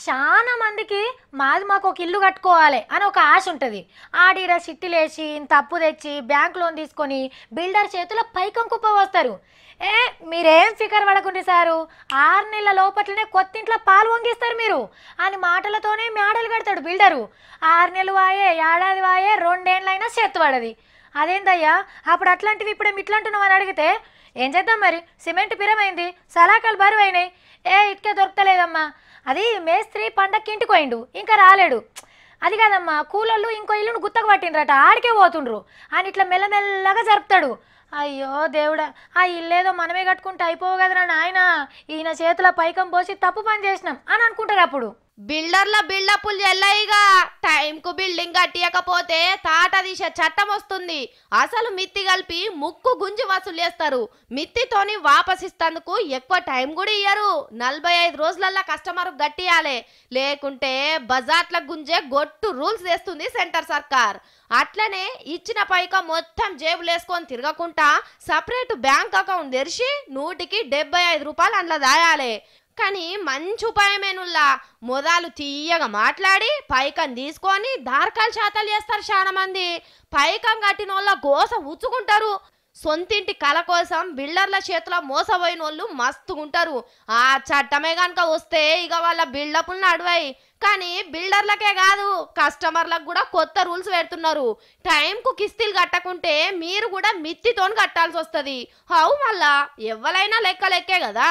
చాలా మందికి మాకు ఒక ఇల్లు కట్టుకోవాలి అని ఒక ఆశ ఉంటుంది. ఆడిడ చిట్టిలేసి ఇంత అప్పు తెచ్చి బ్యాంక్ లోన్ తీసుకొని బిల్డర్ చేతిలో పైకం కుప్ప వస్తారు. ఏ మీరేం ఫికర్ పడకండి సారు, 6 నెలల లోపట్లనే కొత్తింట్లో పాలు వంగిస్తారు మీరు అని మాటలతోనే మేడలు కడతాడు బిల్డరు. 6 నెలలు వాయే, ఏడాది వాయే, 2 ఏళ్ళైనా చేత్తు పడది. అదేందయ్యా అప్పుడు అట్లాంటివి ఇప్పుడు ఇట్లాంటున్నావు అని అడిగితే ఏం చేద్దాం మరి, సిమెంట్ పిరమైంది, సలాకలు బరువు అయినాయి, ఇటుకే దొరకలేదమ్మా, అది మేస్త్రి పండక్కి ఇంటికి పోయిండు ఇంకా రాలేడు, అది కాదమ్మా కూలోళ్ళు ఇంకో ఇల్లును గుత్తకు పట్టిండ్రట ఆడికే పోతుండ్రు అని ఇట్లా మెల్లమెల్లగా జరుపుతాడు. అయ్యో దేవుడా, ఆ ఇల్లేదో మనమే కట్టుకుంటే అయిపోవు కదరా నాయన, ఈయన చేతుల పైకం పోసి తప్పు పని చేసినాం అని అనుకుంటారు. అప్పుడు బిల్డర్ల బిల్డప్లు చెల్లయిగా టైంకు బిల్డింగ్ కట్టియకపోతే తాట తీసే చట్టం వస్తుంది. అసలు మిత్తి కలిపి ముక్కు గుంజి వసూలు చేస్తారు. మిత్తితోని వాపసిస్తందుకు ఎక్కువ టైం కూడా ఇయ్యరు. 45 రోజులల్లా కస్టమర్ గట్టియాలే, లేకుంటే బజార్ల గుంజే గొట్టు రూల్స్ చేస్తుంది సెంటర్ సర్కార్. అట్లనే ఇచ్చిన పైక మొత్తం జేబులేసుకొని తిరగకుండా సపరేట్ బ్యాంక్ అకౌంట్ తెరిచి 175 రూపాయలు అందులో దాయాలి. కానీ మంచి ఉపాయమేనుల్లా, మొదలు తీయగా మాట్లాడి పైకం తీసుకొని దార్కాలు శాతాలు చేస్తారు. చాలా మంది పైకం కట్టిన వాళ్ళ గోస ఉచ్చుకుంటారు. సొంతింటి కల కోసం బిల్డర్ల చేతిలో మోసపోయిన వాళ్ళు మస్తుగుంటారు. ఆ చట్టమే కనుక వస్తే ఇక వాళ్ళ బిల్డప్లు నడవాయి. కానీ బిల్డర్లకే కాదు, కస్టమర్లకు కూడా కొత్త రూల్స్ పెడుతున్నారు. టైంకు కిస్తీలు కట్టకుంటే మీరు కూడా మిత్తితోని కట్టాల్సి వస్తుంది. హౌ మళ్ళా ఎవ్వలైనా లెక్క లెక్కే కదా.